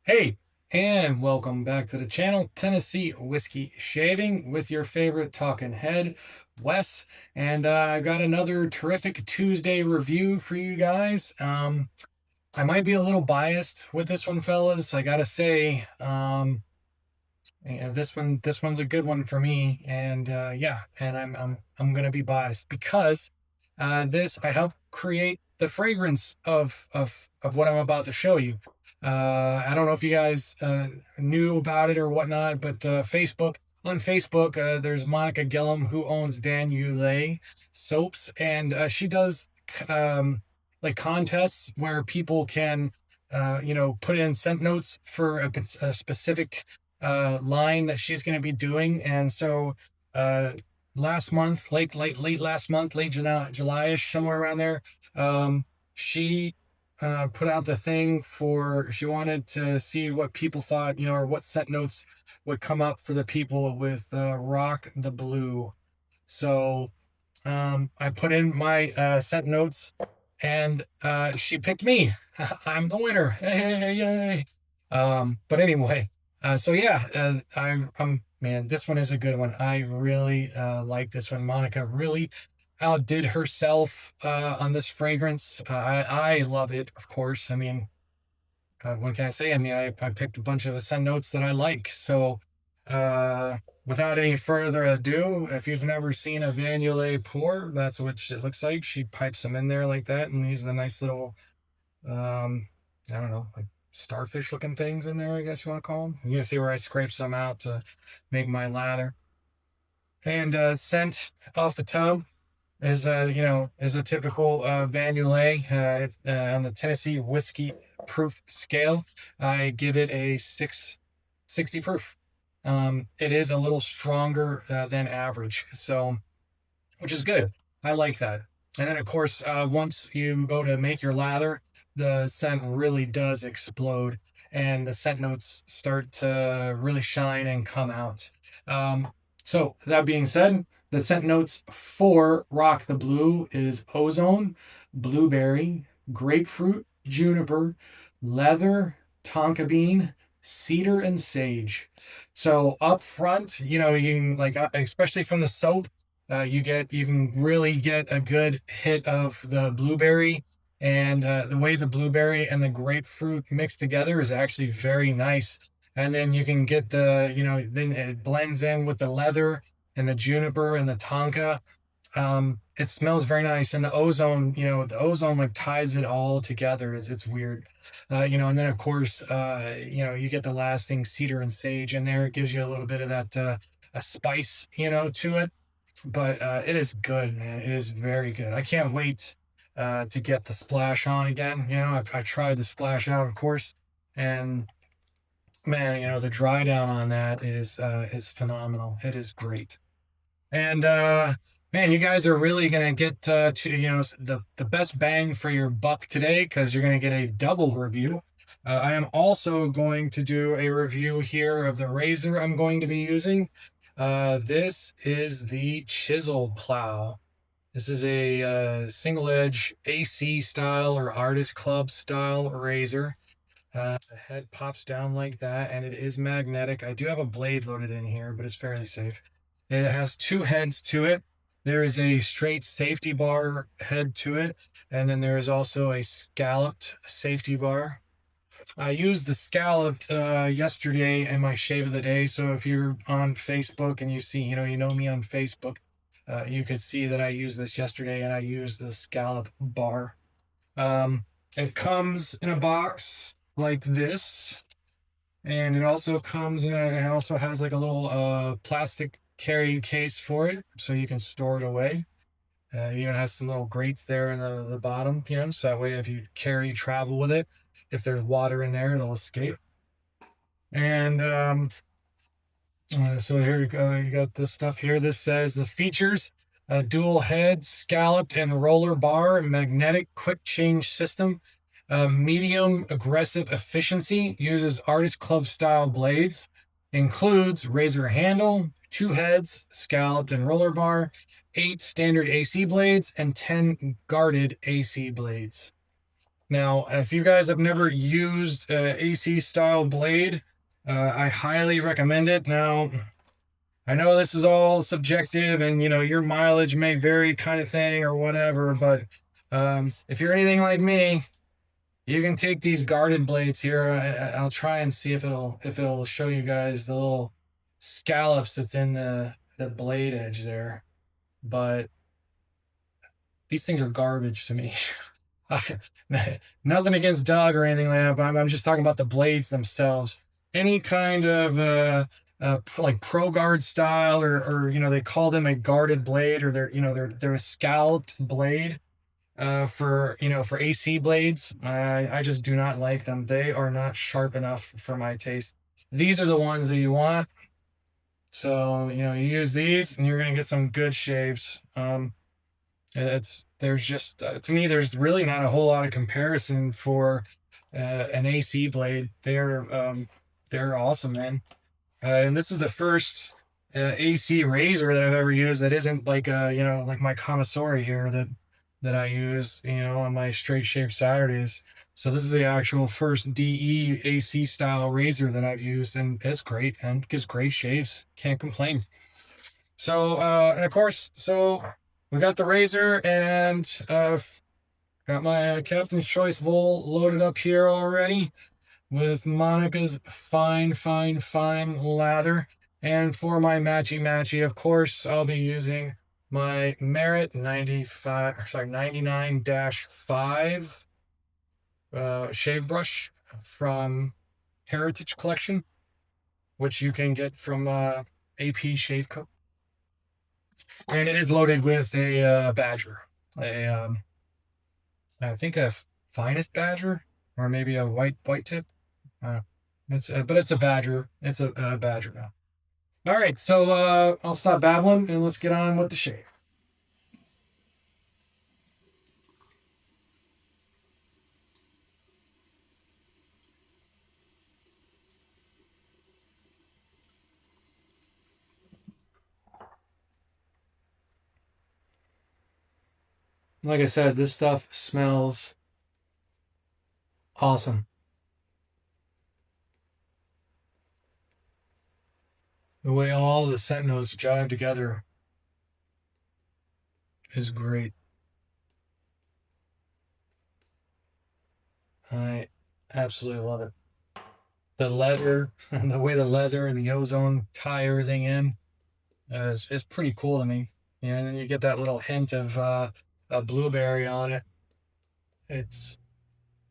Hey, and welcome back to the channel, Tennessee Whiskey Shaving with your favorite talking head, Wes. And I got another terrific Tuesday review for you guys. I might be a little biased with this one, fellas. I gotta say, this one's a good one for me. And yeah, and I'm gonna be biased because this I helped create the fragrance of what I'm about to show you. I don't know if you guys knew about it or whatnot, but on Facebook, there's Monica Gillum who owns Dan Yulay soaps, and she does like contests where people can, put in scent notes for a specific line that she's going to be doing, and so uh, last month, late last month, late July-ish, somewhere around there, she put out the thing for she wanted to see what people thought, or what scent notes would come up for the people with Rock the Blue. So I put in my scent notes, and she picked me. I'm the winner. Hey, yay. But anyway, so yeah, I'm man, this one is a good one. I really like this one. Monica really outdid herself on this fragrance. I love it, of course. I mean, what can I say? I mean, I picked a bunch of scent notes that I like. So, without any further ado, if you've never seen a Vanulay pour, that's what it looks like. She pipes them in there like that, and these are the nice little, I don't know, like starfish looking things in there, I guess you want to call them. You can see where I scrape some out to make my lather. And scent off the tub is a typical Vanulay on the Tennessee whiskey proof scale. I give it a 660 proof. It is a little stronger than average, so which is good. I like that. And then, of course, once you go to make your lather, the scent really does explode, and the scent notes start to really shine and come out. So that being said, the scent notes for Rock the Blue is ozone, blueberry, grapefruit, juniper, leather, tonka bean, cedar, and sage. So up front, you can like, especially from the soap, you can really get a good hit of the blueberry, and the way the blueberry and the grapefruit mix together is actually very nice. And then you can get then it blends in with the leather and the juniper and the tonka. It smells very nice, and the ozone like ties it all together. It's weird. And then of course, you get the lasting cedar and sage in there. It gives you a little bit of that a spice, to it. But it is good, man. It is very good. I can't wait to get the splash on again. I tried the splash out, of course, and man, the dry down on that is phenomenal. It is great. And man, you guys are really gonna get to the best bang for your buck today, because you're gonna get a double review. I am also going to do a review here of the razor I'm going to be using. This is the Chisel Plow. This is a single edge AC style or artist club style razor. The head pops down like that, and it is magnetic. I do have a blade loaded in here, but it's fairly safe. It has two heads to it. There is a straight safety bar head to it, and then there is also a scalloped safety bar. I used the scalloped yesterday in my shave of the day. So if you're on Facebook and you know me on Facebook, you could see that I used this yesterday, and I used the scallop bar. Um, it comes in a box like this, and it also has like a little plastic carrying case for it, so you can store it away. It even has some little grates there in the bottom, so that way if you travel with it, if there's water in there, it'll escape. And so here you go. You got this stuff here. This says the features: a dual head, scalloped and roller bar, magnetic quick change system, medium aggressive efficiency, uses artist club style blades, includes razor handle, two heads, scalloped and roller bar, 8 standard AC blades, and 10 guarded AC blades. Now, if you guys have never used AC style blade, I highly recommend it. Now, I know this is all subjective and your mileage may vary kind of thing or whatever, but if you're anything like me, you can take these guarded blades here. I'll try and see if it'll show you guys the little scallops that's in the blade edge there. But these things are garbage to me. Nothing against Doug or anything like that, but I'm just talking about the blades themselves. Any kind of like pro guard style, or they call them a guarded blade, or they're a scalloped blade. For AC blades, I just do not like them. They are not sharp enough for my taste. These are the ones that you want. So you use these, and you're gonna get some good shaves. There's just to me, there's really not a whole lot of comparison for an AC blade. They're awesome, man. And this is the first AC razor that I've ever used that isn't like like my commissary here that I use on my straight shave Saturdays. So this is the actual first DE AC style razor that I've used, and it's great and gives great shaves. Can't complain. So and of course, so we got the razor and got my Captain's Choice bowl loaded up here already with Monica's fine lather. And for my matchy, of course, I'll be using my Merit 99-5 shave brush from Heritage Collection, which you can get from AP Shave Co. And it is loaded with a badger, a I think a finest badger, or maybe a white tip. Uh, but it's a badger. It's a badger now. All right, so I'll stop babbling and let's get on with the shave. Like I said, this stuff smells awesome. The way all the scent notes jive together is great. I absolutely love it. The leather, the way the leather and the ozone tie everything in is pretty cool to me. Yeah, and then you get that little hint of a blueberry on it. It's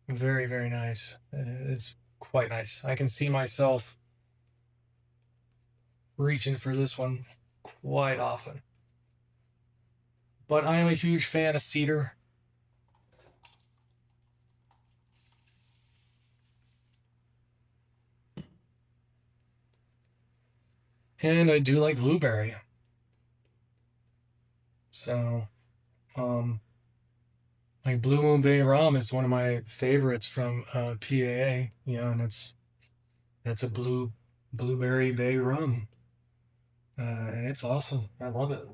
very nice. It's quite nice. I can see myself reaching for this one quite often. But I am a huge fan of cedar, and I do like blueberry. So, um, like Blue Moon Bay rum is one of my favorites from PAA. And it's a blueberry bay rum, and it's awesome. I love it.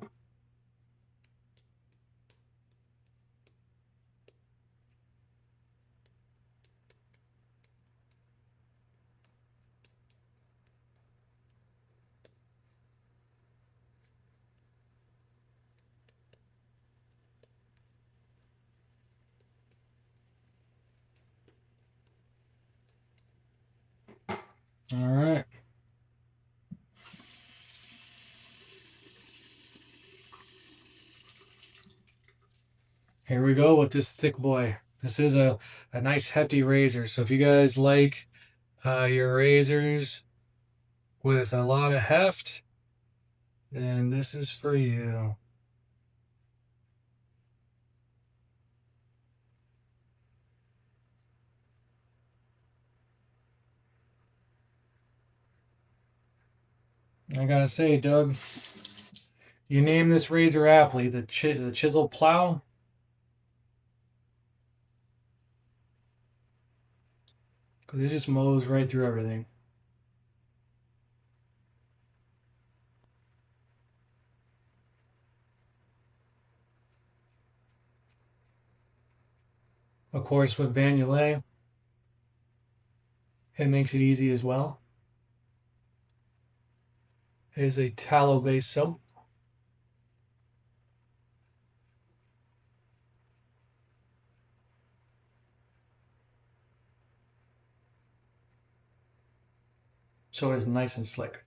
All right, here we go with this thick boy. This is a nice hefty razor. So if you guys like your razors with a lot of heft, then this is for you. I gotta say, Doug, you named this razor aptly, the Chisel Plow, because it just mows right through everything. Of course, with Van Yulay, it makes it easy as well. It is a tallow-based soap. So it is nice and slick.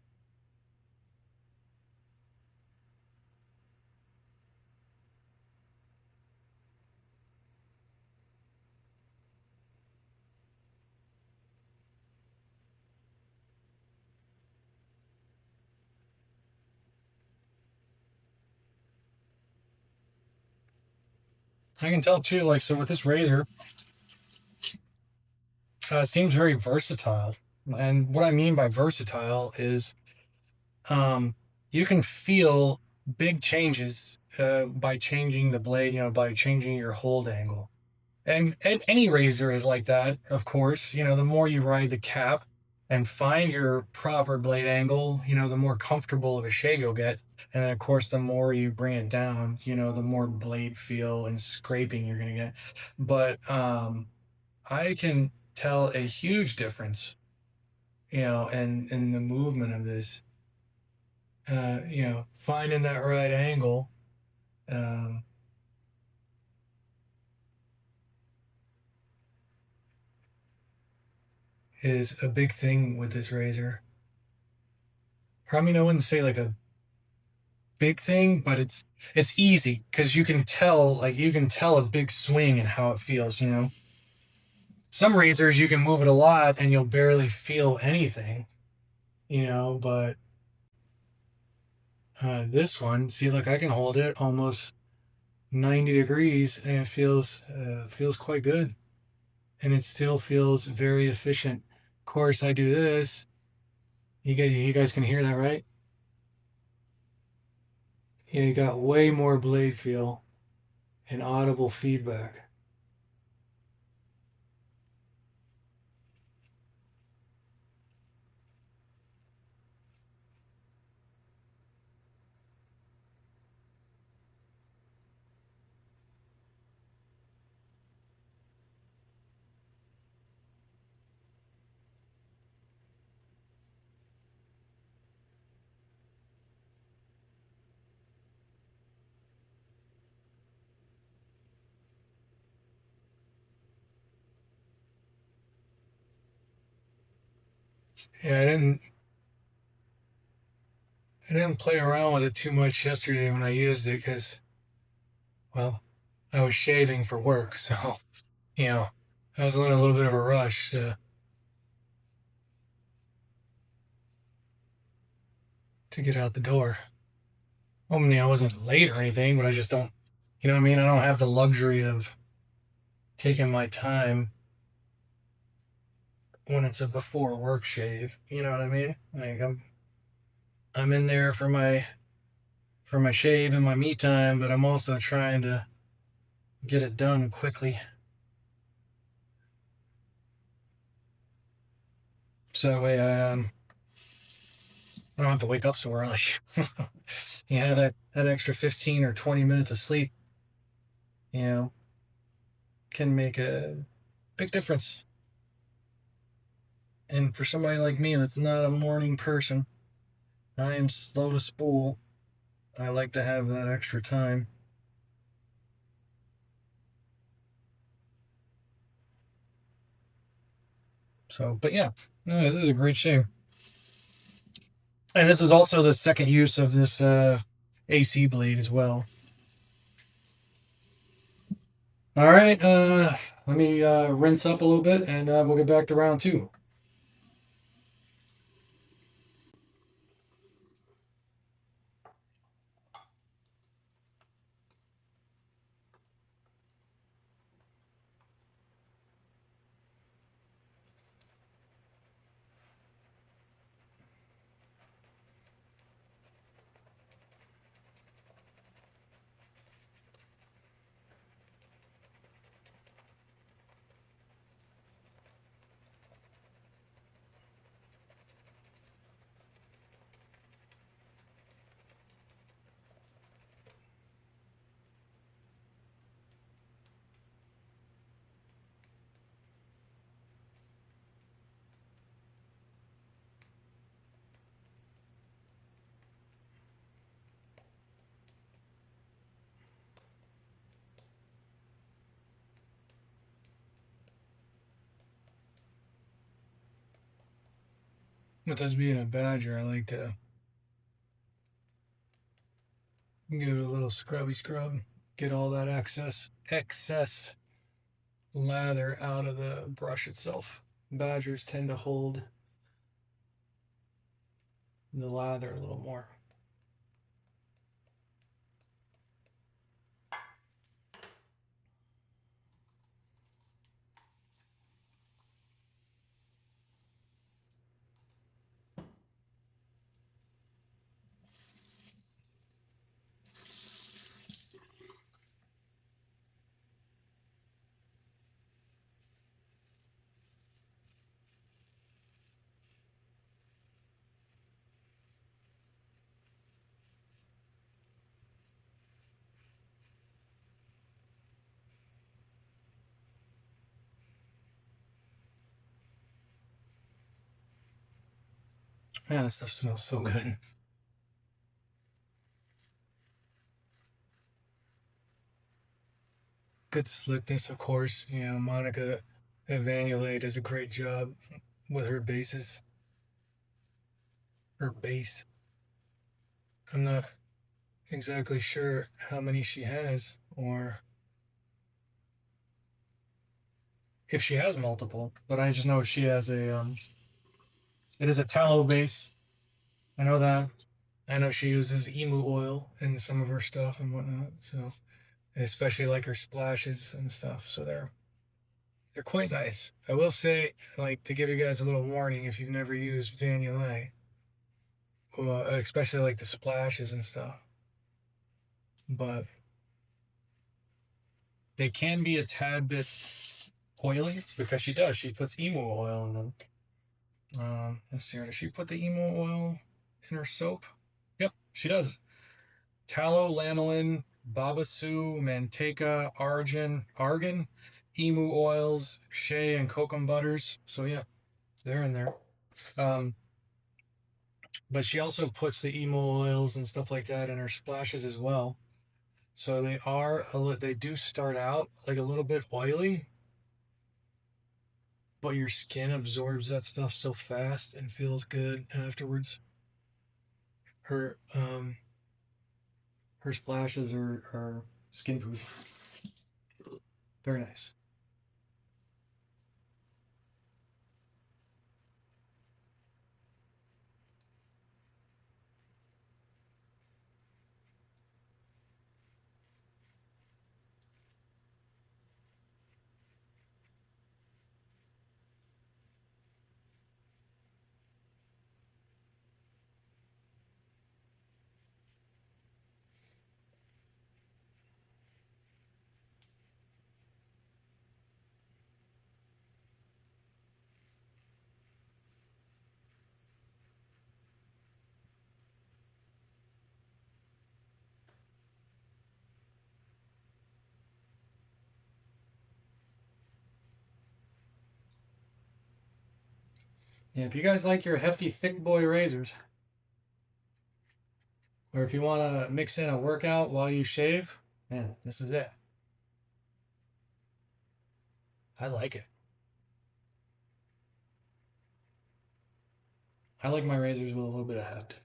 I can tell too, like, so with this razor, it seems very versatile. And what I mean by versatile is um, you can feel big changes by changing the blade, by changing your hold angle. And any razor is like that, of course. The more you ride the cap and find your proper blade angle, the more comfortable of a shave you'll get. And then, of course, the more you bring it down, the more blade feel and scraping you're going to get. But I can tell a huge difference, in the movement of this. Finding that right angle. Um, is a big thing with this razor. Or, I mean, I wouldn't say like a big thing, but it's easy because you can tell a big swing and how it feels. Some razors you can move it a lot and you'll barely feel anything. But this one, see, look, I can hold it almost 90 degrees and it feels quite good, and it still feels very efficient. Of course, I do this. You guys can hear that, right? Yeah, you got way more blade feel and audible feedback. Yeah, I didn't play around with it too much yesterday when I used it because, well, I was shaving for work, so you know, I was in a little bit of a rush to get out the door. I mean, I wasn't late or anything, but I just don't, you know what I mean? I don't have the luxury of taking my time when it's a before work shave. You know what I mean? Like I'm in there for my shave and my me time, but I'm also trying to get it done quickly. So that way I don't have to wake up so early. That extra 15 or 20 minutes of sleep, you know, can make a big difference. And for somebody like me that's not a morning person, I am slow to spool. I like to have that extra time. So, but yeah, no, this is a great shave. And this is also the second use of this AC blade as well. All right, let me rinse up a little bit and we'll get back to round two. With us being a badger, I like to give it a little scrubby scrub, get all that excess lather out of the brush itself. Badgers tend to hold the lather a little more. Man, this stuff smells so good. Good slickness, of course. You know, Monica at Yulay does a great job with her bases. Her base. I'm not exactly sure how many she has, or if she has multiple, but I just know she has it is a tallow base. I know that. I know she uses emu oil in some of her stuff and whatnot, so especially like her splashes and stuff. So they're quite nice. I will say, like, to give you guys a little warning, if you've never used Yulay, especially like the splashes and stuff, but they can be a tad bit oily because she puts emu oil in them. Let's see, does she put the emu oil in her soap? Yep, she does. Tallow, lanolin, babassu, manteca, argan, emu oils, shea, and kokum butters. So yeah, they're in there. Um, but she also puts the emu oils and stuff like that in her splashes as well. So they do start out like a little bit oily, but your skin absorbs that stuff so fast and feels good afterwards. Her her splashes are skin food. Very nice. Yeah, if you guys like your hefty thick boy razors, or if you want to mix in a workout while you shave, man, this is it. I like it. I like my razors with a little bit of heft.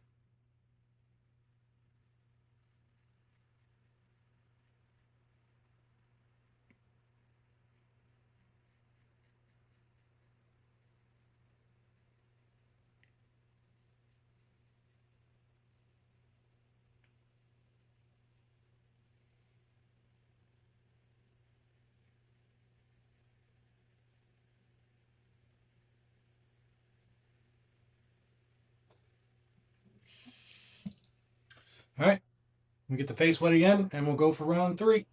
All right, we get the face wet again, and we'll go for round 3.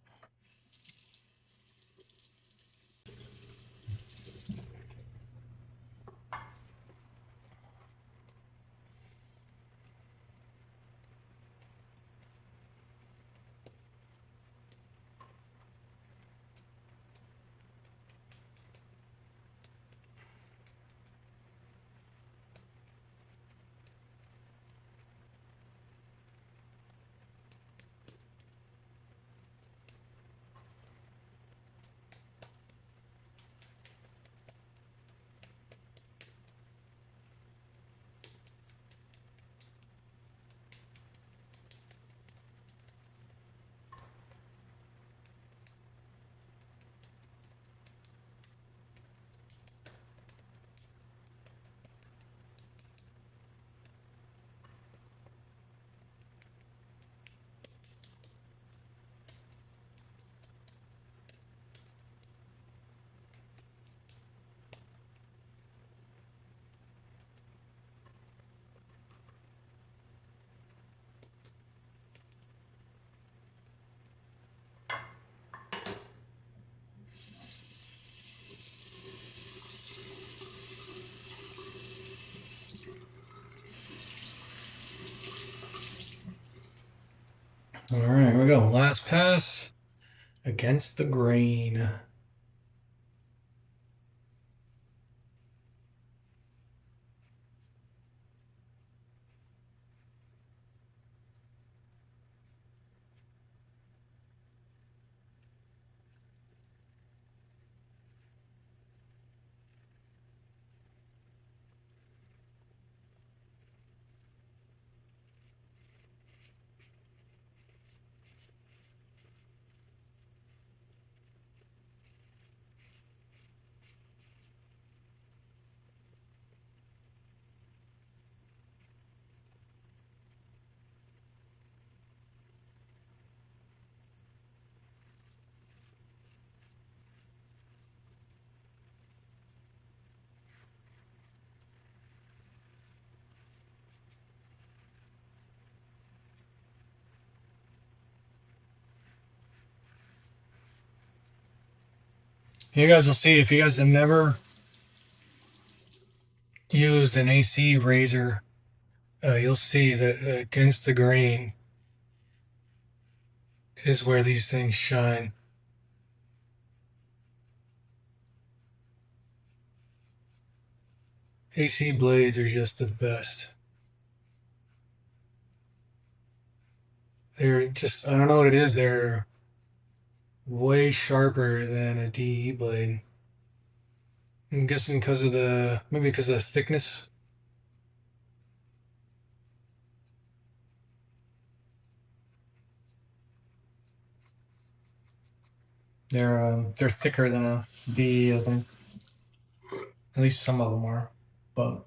All right, here we go. Last pass against the grain. You guys will see if you guys have never used an AC razor, you'll see that against the grain is where these things shine. AC blades are just the best. They're just, I don't know what it is, they're way sharper than a DE blade. I'm guessing because of maybe because of the thickness. They're thicker than a DE, I think. At least some of them are. But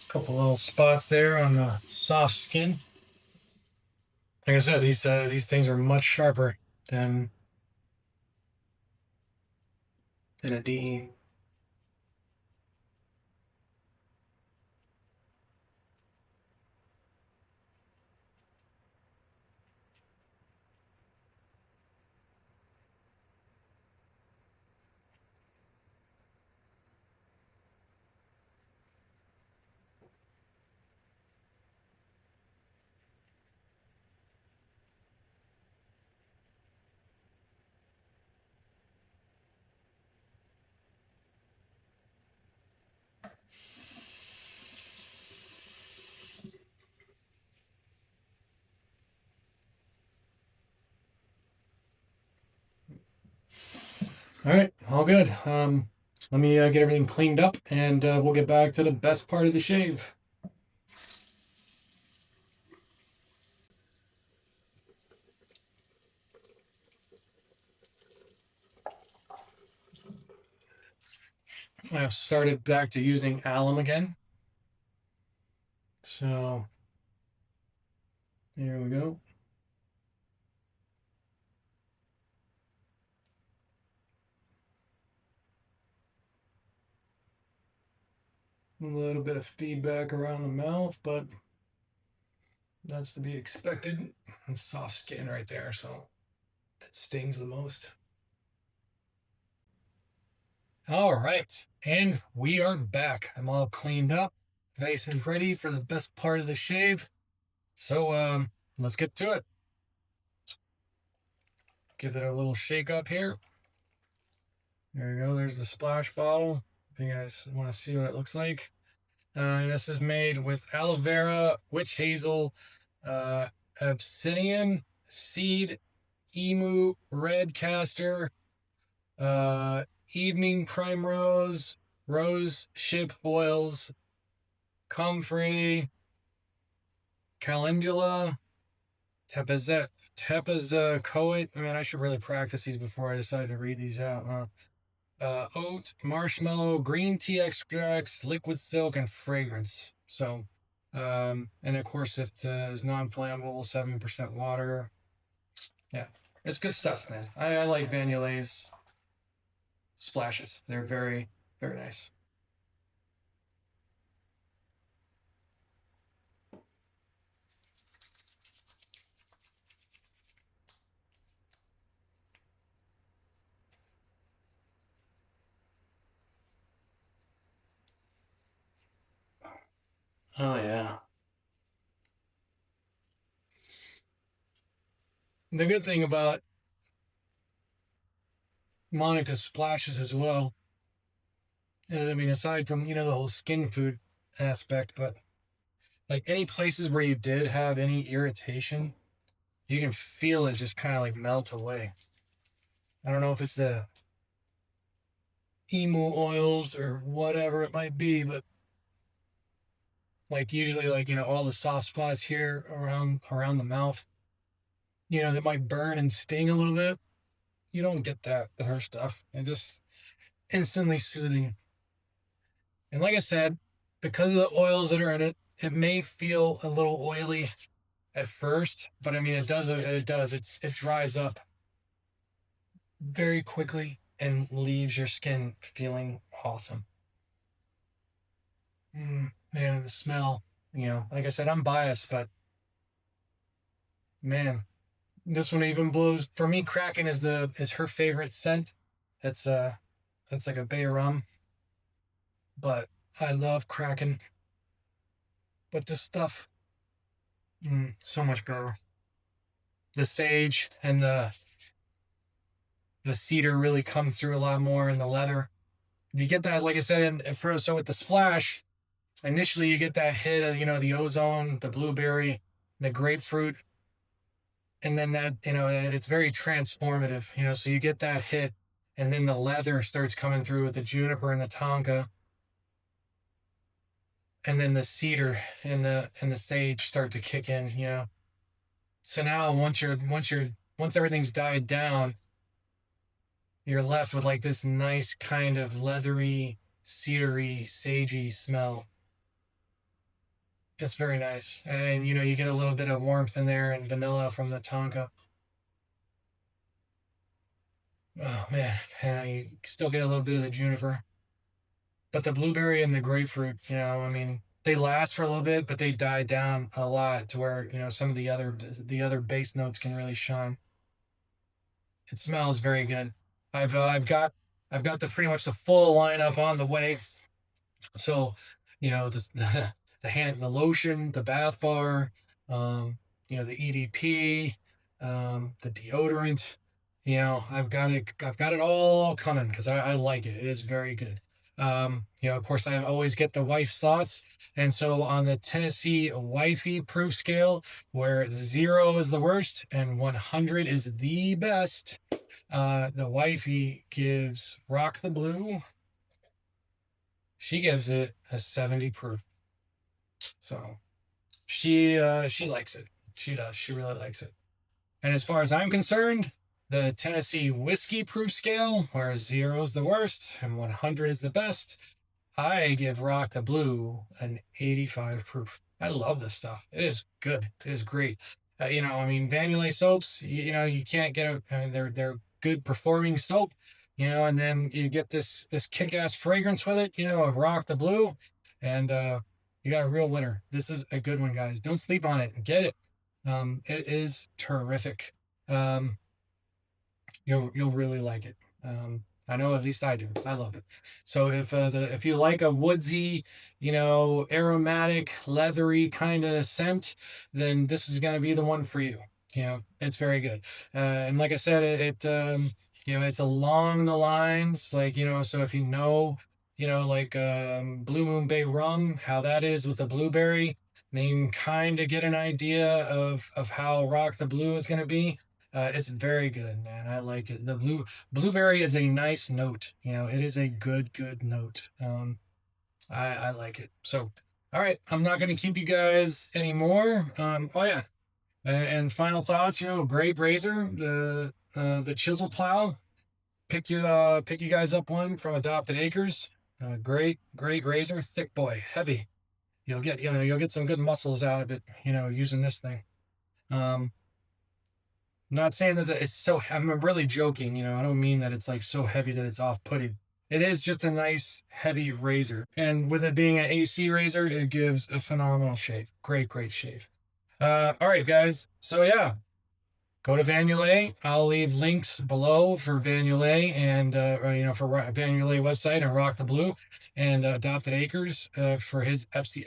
a couple little spots there on the soft skin. Like I said, these things are much sharper than a DE. All right, all good. Let me get everything cleaned up, and we'll get back to the best part of the shave. I've started back to using alum again. So here we go. A little bit of feedback around the mouth, but that's to be expected. And soft skin right there, so it stings the most. All right, and we are back. I'm all cleaned up, nice and ready for the best part of the shave. So let's get to it. Give it a little shake up here. There you go. There's the splash bottle. If you guys want to see what it looks like. This is made with aloe vera, witch hazel, uh, obsidian, seed, emu, red castor, evening primrose, rose ship oils, comfrey, calendula, tepazocoate. I mean, I should really practice these before I decide to read these out. Oat, marshmallow, green tea extracts, liquid silk, and fragrance. So, and of course, it is non-flammable, 7% water. Yeah, it's good stuff, man. I like Van Yulay's splashes. They're very, very nice. Oh yeah. The good thing about Monica's splashes as well, I mean, aside from the whole skin food aspect, but like any places where you did have any irritation, you can feel it just kind of like melt away. I don't know if it's the emu oils or whatever it might be, but like usually like all the soft spots here around the mouth, that might burn and sting a little bit. You don't get that with her stuff. And just instantly soothing. And like I said, because of the oils that are in it, it may feel a little oily at first, but I mean it dries up very quickly and leaves your skin feeling awesome. Man, the smell, like I said, I'm biased, but man, this one even blows for me. Kraken is her favorite scent. It's like a bay rum, but I love Kraken. But this stuff, so much better. The sage and the cedar really come through a lot more in the leather. You get that, like I said, so with the splash, initially you get that hit of the ozone, the blueberry, the grapefruit, and then that it's very transformative. So you get that hit, and then the leather starts coming through with the juniper and the tonka, and then the cedar and the sage start to kick in. So now once everything's died down, you're left with like this nice kind of leathery, cedary, sagey smell. It's very nice, and you get a little bit of warmth in there and vanilla from the tonka. Oh man, and you still get a little bit of the juniper, but the blueberry and the grapefruit, I mean, they last for a little bit, but they die down a lot to where some of the other base notes can really shine. It smells very good. I've got the pretty much the full lineup on the way. So, the lotion, the bath bar, the EDP, the deodorant. I've got it all coming because I like it. It is very good. Of course, I always get the wife's thoughts. And so on the Tennessee wifey proof scale, where 0 is the worst and 100 is the best, the wifey gives Rock the Blue. She gives it a 70 proof. So she likes it. She does. She really likes it. And as far as I'm concerned, the Tennessee whiskey proof scale, where 0 is the worst and 100 is the best, I give Rock the Blue an 85 proof. I love this stuff. It is good. It is great. I mean, Van Yulay soaps. You can't get a. I mean, they're good performing soap. And then you get this kick-ass fragrance with it. Of Rock the Blue. and you got a real winner. This is a good one, guys. Don't sleep on it. Get it. It is terrific. Um, you'll really like it. I know at least I do. I love it. So if you like a woodsy, aromatic, leathery kind of scent, then this is gonna be the one for you. It's very good. And like I said, it's along the lines like so if like Blue Moon Bay rum, how that is with the blueberry, then you can kind of get an idea of how Rock the Blue is gonna be. It's very good, man. I like it. The blueberry is a nice note. It is a good note. I like it. So, all right, I'm not gonna keep you guys anymore. Oh yeah, and final thoughts. Great razor, the Chisel Plow. Pick you guys up one from Adopted Acres. Great razor, thick boy, heavy. You'll get some good muscles out of it. Using this thing. Um, Not saying that it's so, I'm really joking, I don't mean that it's like so heavy that it's off-putting. It is just a nice heavy razor. And with it being an AC razor, it gives a phenomenal shave. Great shave. All right, guys. So yeah, go to Van Yulay. I'll leave links below for Van Yulay and for Van Yulay website and Rock the Blue and Adopted Acres for his Etsy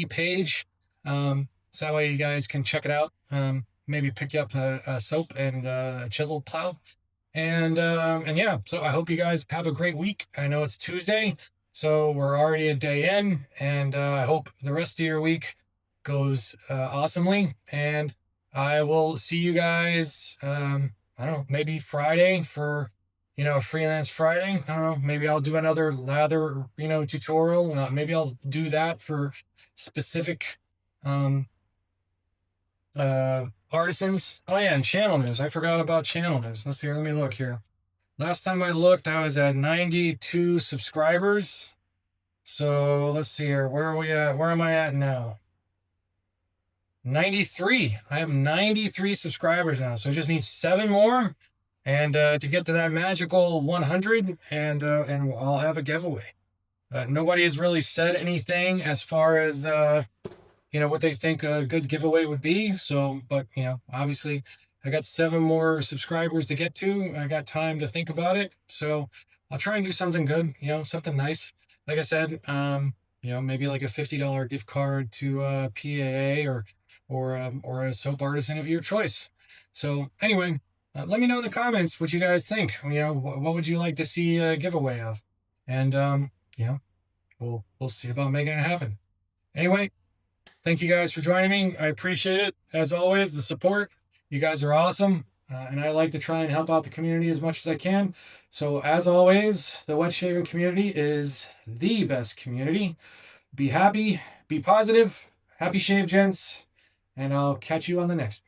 page. So that way you guys can check it out. Maybe pick you up a soap and a chisel plow. And yeah, so I hope you guys have a great week. I know it's Tuesday, so we're already a day in, and I hope the rest of your week goes awesomely. And I will see you guys. I don't know, maybe Friday for Freelance Friday. I don't know. Maybe I'll do another lather tutorial. Maybe I'll do that for specific um, artisans. Oh yeah, and channel news. I forgot about channel news. Let's see. Let me look here. Last time I looked, I was at 92 subscribers. So let's see here. Where are we at? Where am I at now? 93. I have 93 subscribers now. So I just need 7 more, and to get to that magical 100, and I'll have a giveaway. Nobody has really said anything as far as what they think a good giveaway would be. So, but obviously I got 7 more subscribers to get to. I got time to think about it. So I'll try and do something good, something nice. Like I said, maybe like a $50 gift card to PAA or a soap artisan of your choice. So anyway, let me know in the comments what you guys think. What would you like to see a giveaway of? And we'll see about making it happen. Anyway, thank you guys for joining me. I appreciate it. As always, the support. You guys are awesome. And I like to try and help out the community as much as I can. So, as always, the wet shaving community is the best community. Be happy, be positive. Happy shave, gents. And I'll catch you on the next one.